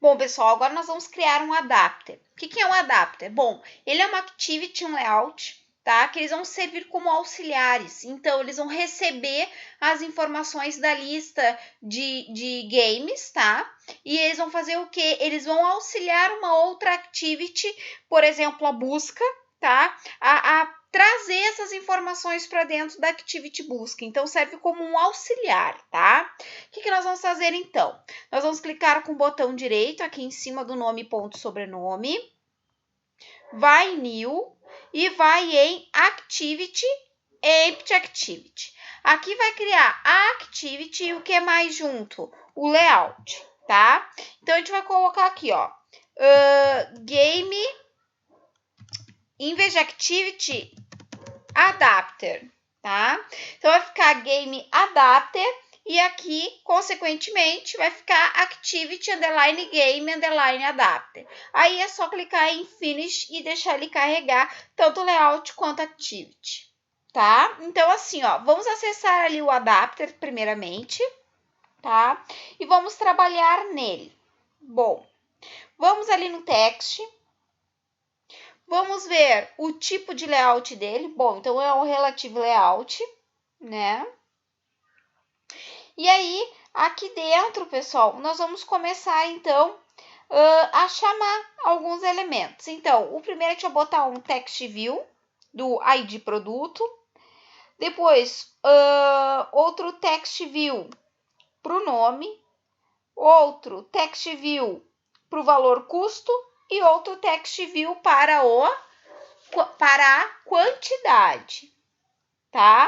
Bom, pessoal, agora nós vamos criar um adapter. O que é um adapter? Bom, ele é uma activity, um layout, tá? Que eles vão servir como auxiliares. Então, eles vão receber as informações da lista de games, tá? E eles vão fazer o quê? Eles vão auxiliar uma outra activity, por exemplo, a busca, tá? A trazer essas informações para dentro da activity busca. Então, serve como um auxiliar, tá? O que nós vamos fazer, então? Nós vamos clicar com o botão direito aqui em cima do nome ponto sobrenome, vai em New e vai em Activity, Empty Activity. Aqui vai criar a Activity e o que é mais junto? O Layout, tá? Então, a gente vai colocar aqui, ó, Game, em vez de Activity, Adapter, tá? Então, vai ficar Game Adapter e aqui, consequentemente, vai ficar Activity, underline Game, underline Adapter. Aí, é só clicar em Finish e deixar ele carregar tanto o Layout quanto Activity, tá? Então, assim, ó, vamos acessar ali o Adapter primeiramente, tá? E vamos trabalhar nele. Bom, vamos ali no Text. Vamos ver o tipo de layout dele. Bom, então é um relativo layout, né? E aí, aqui dentro, pessoal, nós vamos começar, então, a chamar alguns elementos. Então, o primeiro a gente vai botar um text view do ID produto. Depois, outro text view para o nome. Outro text view para o valor custo. E outro text view para a quantidade, tá?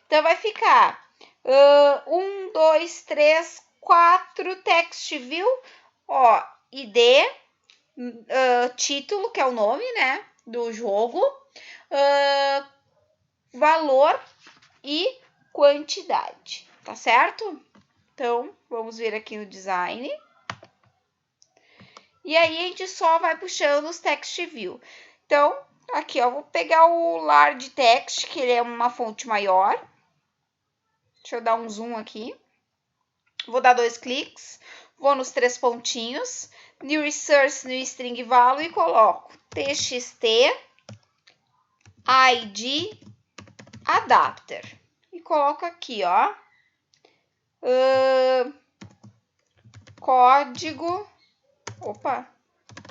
Então, vai ficar 1, 2, 3, 4 text view, ó, ID, título, que é o nome, né, do jogo, valor e quantidade, tá certo? Então, vamos ver aqui no design. E aí, a gente só vai puxando os text view. Então, aqui, ó, vou pegar o large text, que ele é uma fonte maior. Deixa eu dar um zoom aqui. Vou dar 2 cliques. Vou nos 3 pontinhos. New Resource, New String Value e coloco txt id adapter. E coloco aqui, ó. Código.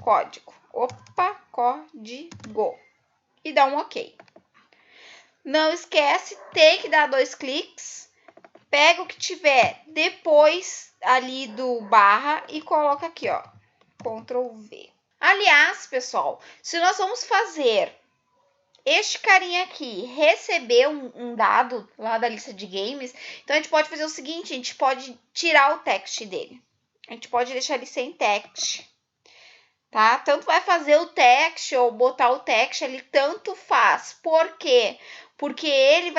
Código. E dá um OK. Não esquece, tem que dar 2 cliques. Pega o que tiver depois ali do barra e coloca aqui, ó, Ctrl V. Aliás, pessoal, se nós vamos fazer este carinha aqui receber um dado lá da lista de games, então a gente pode fazer o seguinte, a gente pode tirar o text dele. A gente pode deixar ele sem text, tá? Tanto vai fazer o text ou botar o text ali, tanto faz. Por quê? Porque ele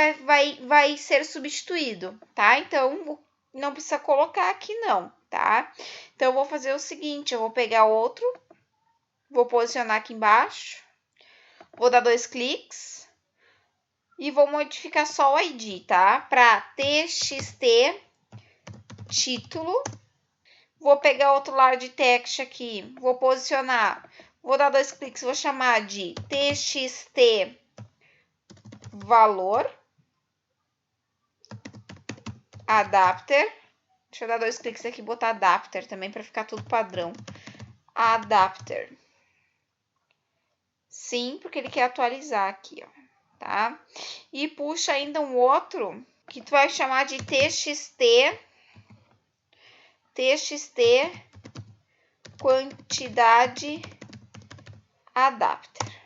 vai ser substituído, tá? Então, não precisa colocar aqui não, tá? Então, eu vou fazer o seguinte, eu vou pegar outro, vou posicionar aqui embaixo, vou dar 2 cliques e vou modificar só o ID, tá? Para txt título, vou pegar outro large text aqui, vou posicionar, vou dar 2 cliques, vou chamar de txt valor adapter. Deixa eu dar 2 cliques aqui e botar adapter também para ficar tudo padrão. Adapter. Sim, porque ele quer atualizar aqui, ó, tá? E puxa ainda um outro que tu vai chamar de txt quantidade adapter,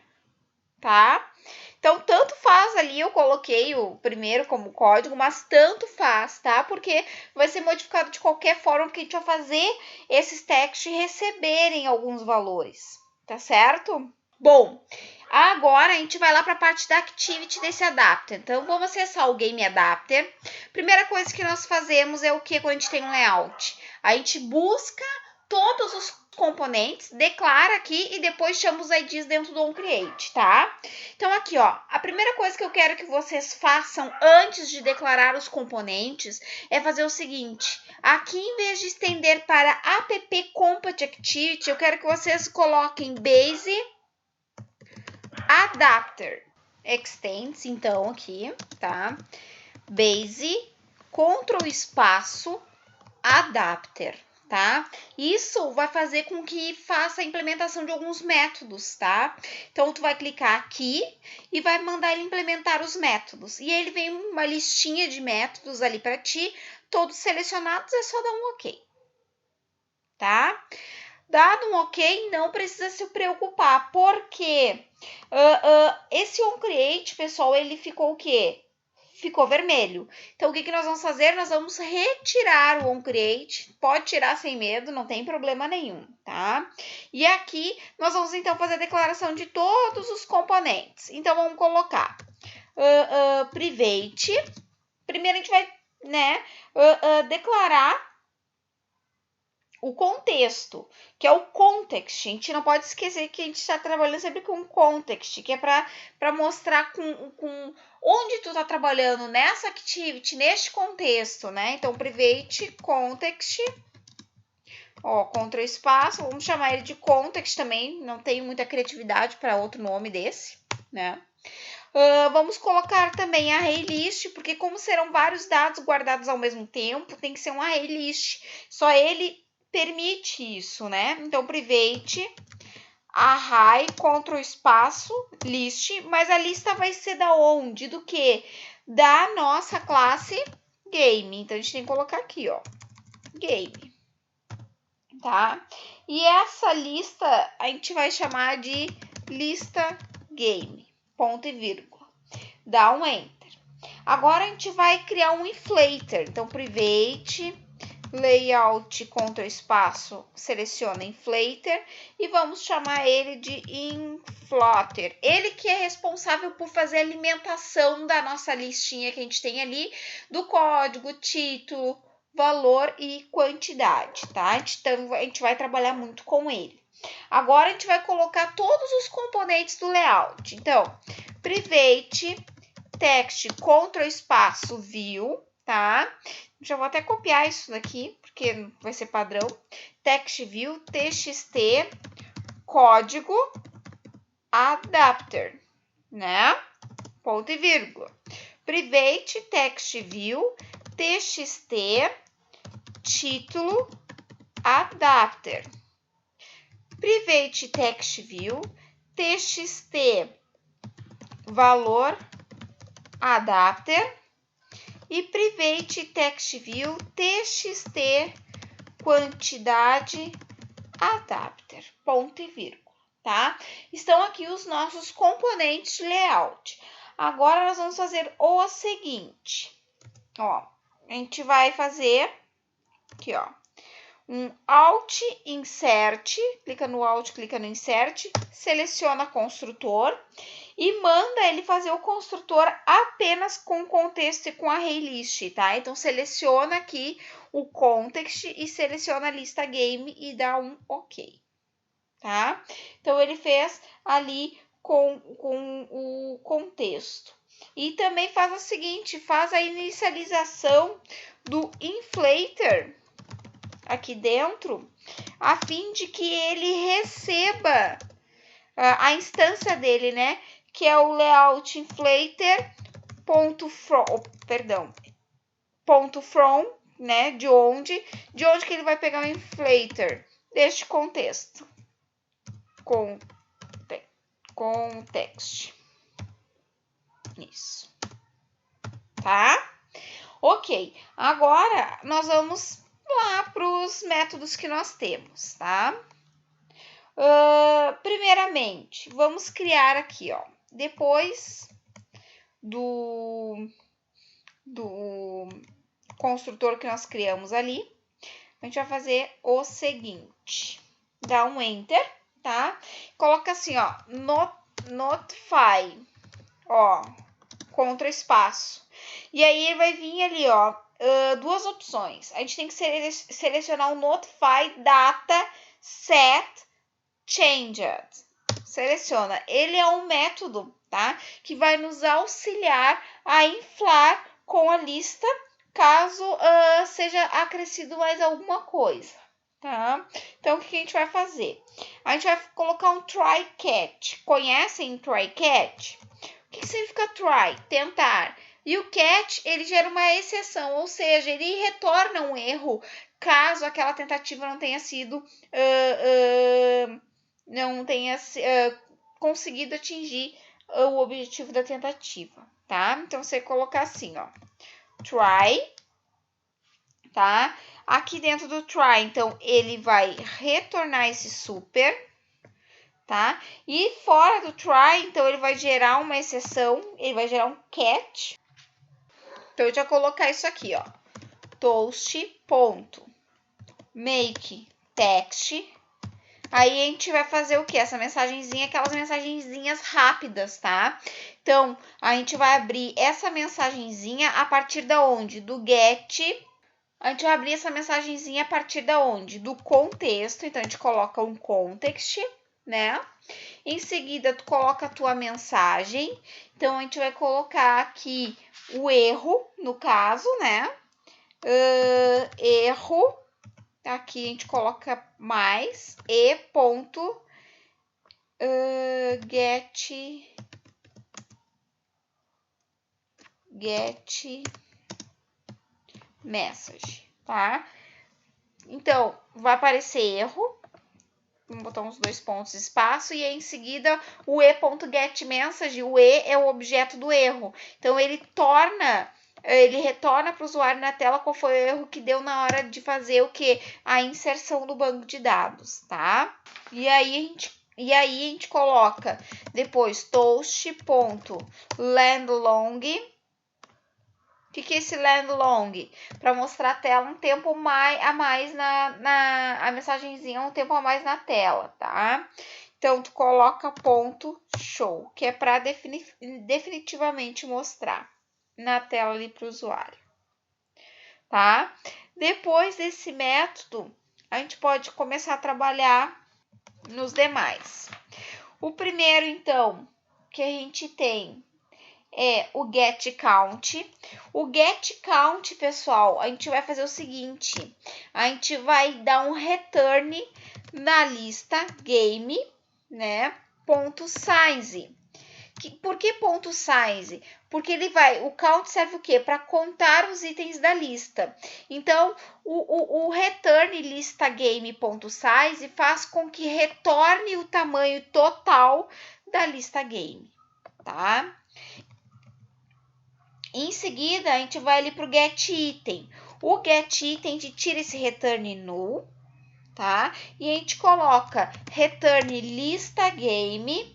tá? Então, tanto faz ali, eu coloquei o primeiro como código, mas tanto faz, tá? Porque vai ser modificado de qualquer forma, porque a gente vai fazer esses textos receberem alguns valores, tá certo? Bom, agora a gente vai lá para a parte da activity desse adapter. Então, vamos acessar o Game Adapter. Primeira coisa que nós fazemos é o que quando a gente tem um layout? A gente busca todos os componentes, declara aqui e depois chama os IDs dentro do onCreate, tá? Então, aqui, ó, a primeira coisa que eu quero que vocês façam antes de declarar os componentes é fazer o seguinte, Aqui, em vez de estender para app compat activity, eu quero que vocês coloquem base adapter extends, então, aqui, tá? Base, Ctrl espaço, adapter, tá? Isso vai fazer com que faça a implementação de alguns métodos, tá? Então, tu vai clicar aqui e vai mandar ele implementar os métodos. E ele vem uma listinha de métodos ali para ti, todos selecionados, é só dar um OK, tá? Dado um OK, não precisa se preocupar, porque esse onCreate, pessoal, ele ficou o quê? Ficou vermelho. Então, o que nós vamos fazer? Nós vamos retirar o onCreate. Pode tirar sem medo, não tem problema nenhum, tá? E aqui, nós vamos, então, fazer a declaração de todos os componentes. Então, vamos colocar private. Primeiro, a gente vai, né, declarar o contexto, que é o context. A gente não pode esquecer que a gente está trabalhando sempre com context, que é para mostrar com onde tu está trabalhando nessa activity, neste contexto, né? Então, private context, ó, Ctrl espaço, vamos chamar ele de context também, não tenho muita criatividade para outro nome desse, né? Vamos colocar também array list, porque como serão vários dados guardados ao mesmo tempo, tem que ser um array list. Só ele permite isso, né? Então, private, array, Ctrl espaço, list, mas a lista vai ser da onde? Do que? Da nossa classe game. Então, a gente tem que colocar aqui, ó, game, tá? E essa lista a gente vai chamar de lista game, ponto e vírgula. Dá um enter. Agora, a gente vai criar um inflator. Então, private, layout, Ctrl espaço, seleciona inflator e vamos chamar ele de inflator. Ele que é responsável por fazer a alimentação da nossa listinha que a gente tem ali, do código, título, valor e quantidade, tá? A gente vai trabalhar muito com ele. Agora, a gente vai colocar todos os componentes do layout. Então, private, text, Ctrl espaço, view, tá? Já vou até copiar isso daqui, porque vai ser padrão. Text view, txt, código, adapter, né? Ponto e vírgula. Private, text view, txt, título, adapter. Private, text view, txt, valor, adapter. E private text view, txt, quantidade, adapter, ponto e vírgula, tá? Estão aqui os nossos componentes de layout. Agora, nós vamos fazer o seguinte, ó, a gente vai fazer aqui, ó, um Alt Insert, clica no Alt, clica no Insert, seleciona construtor e manda ele fazer o construtor apenas com contexto e com array list, tá? Então, seleciona aqui o context e seleciona a lista game e dá um OK, tá? Então, ele fez ali com o contexto. E também faz o seguinte, faz a inicialização do inflator aqui dentro, a fim de que ele receba a instância dele, né? Que é o layout inflator ponto from, né? De onde que ele vai pegar o inflator? Deste contexto. Context. Isso. Tá? Ok. Agora, nós vamos lá para os métodos que nós temos, tá? Primeiramente, vamos criar aqui, ó, depois do construtor que nós criamos ali, a gente vai fazer o seguinte, dá um enter, tá? Coloca assim, ó, notify, ó, Ctrl espaço. E aí ele vai vir ali, ó, duas opções. A gente tem que selecionar o notify data set changed. Seleciona. Ele é um método, tá? Que vai nos auxiliar a inflar com a lista caso seja acrescido mais alguma coisa, tá? Então, o que a gente vai fazer? A gente vai colocar um try catch. Conhecem try catch? O que significa try? Tentar. E o catch, ele gera uma exceção, ou seja, ele retorna um erro caso aquela tentativa não tenha sido conseguido atingir o objetivo da tentativa, tá? Então, você colocar assim, ó, try, tá? Aqui dentro do try, então, ele vai retornar esse super, tá? E fora do try, então, ele vai gerar uma exceção, ele vai gerar um catch. Então, eu já vou colocar isso aqui, ó, toast.make text. Aí a gente vai fazer o que? Essa mensagenzinha, aquelas mensagenzinhas rápidas, tá? Então, a gente vai abrir essa mensagenzinha a partir da onde? Do get. A gente vai abrir essa mensagenzinha a partir da onde? Do contexto. Então, a gente coloca um context, né? Em seguida, tu coloca a tua mensagem. Então, a gente vai colocar aqui o erro, no caso, né? Erro. Aqui a gente coloca mais e ponto get message, tá? Então, vai aparecer erro. Vamos botar uns 2 pontos de espaço e aí, em seguida o e.getMessage. O e é o objeto do erro. Então, ele retorna para o usuário na tela qual foi o erro que deu na hora de fazer o que? A inserção do banco de dados, tá? E aí a gente coloca depois toast.landlong. O que é esse landlong? Para mostrar a tela um tempo a mais a mensagenzinha um tempo a mais na tela, tá? Então, tu coloca ponto show, que é para definitivamente mostrar na tela ali para o usuário, tá? Depois desse método, a gente pode começar a trabalhar nos demais. O primeiro, então, que a gente tem é o get count. O get count, pessoal, a gente vai fazer o seguinte, a gente vai dar um return na lista game, né, ponto size. Por que ponto size? Porque o count serve o quê? Para contar os itens da lista. Então, o return lista game.size faz com que retorne o tamanho total da lista game, tá? Em seguida, a gente vai ali para o get item. O get item, a gente tira esse return null, tá? E a gente coloca return lista game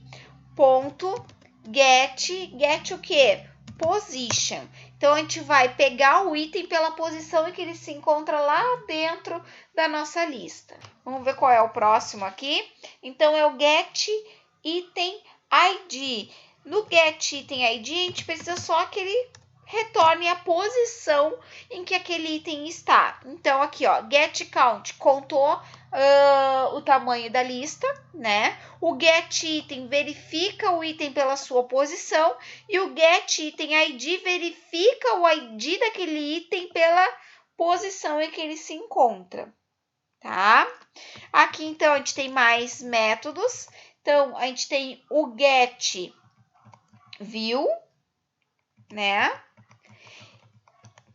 ponto get o quê? Position. Então, a gente vai pegar o item pela posição em que ele se encontra lá dentro da nossa lista. Vamos ver qual é o próximo aqui. Então, é o get item ID. No get item ID, a gente precisa só que ele retorne a posição em que aquele item está. Então, aqui, ó, get count contou o tamanho da lista, né? O get item verifica o item pela sua posição e o get item ID verifica o ID daquele item pela posição em que ele se encontra, tá? Aqui, então, a gente tem mais métodos. Então, a gente tem o get view, né?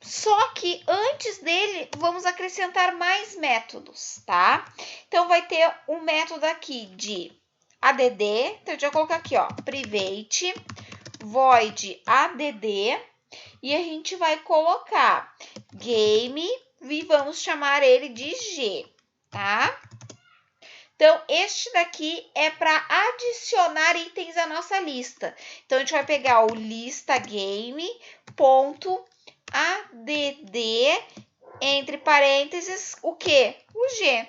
Só que antes dele, vamos acrescentar mais métodos, tá? Então, vai ter um método aqui de add. Então, eu já vou colocar aqui, ó, private void add. E a gente vai colocar game e vamos chamar ele de G, tá? Então, este daqui é para adicionar itens à nossa lista. Então, a gente vai pegar o lista game.add, entre parênteses, o quê? O G,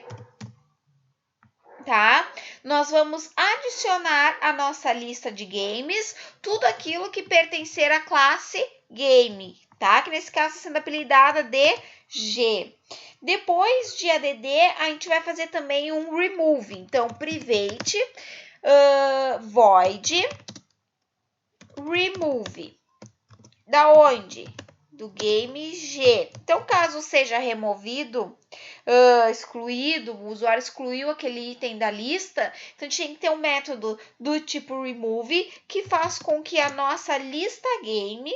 tá? Nós vamos adicionar à nossa lista de games tudo aquilo que pertencer à classe game, tá? Que nesse caso está sendo apelidada de G. Depois de add, a gente vai fazer também um remove. Então, private void remove. Da onde? do game G. Então, caso seja removido, excluído, o usuário excluiu aquele item da lista, então tinha que ter um método do tipo remove que faz com que a nossa lista game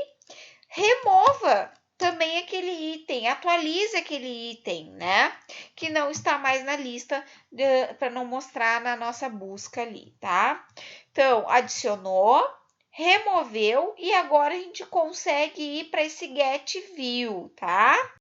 remova também aquele item, atualize aquele item, né? Que não está mais na lista para não mostrar na nossa busca ali, tá? Então, adicionou, removeu e agora a gente consegue ir para esse get view, tá?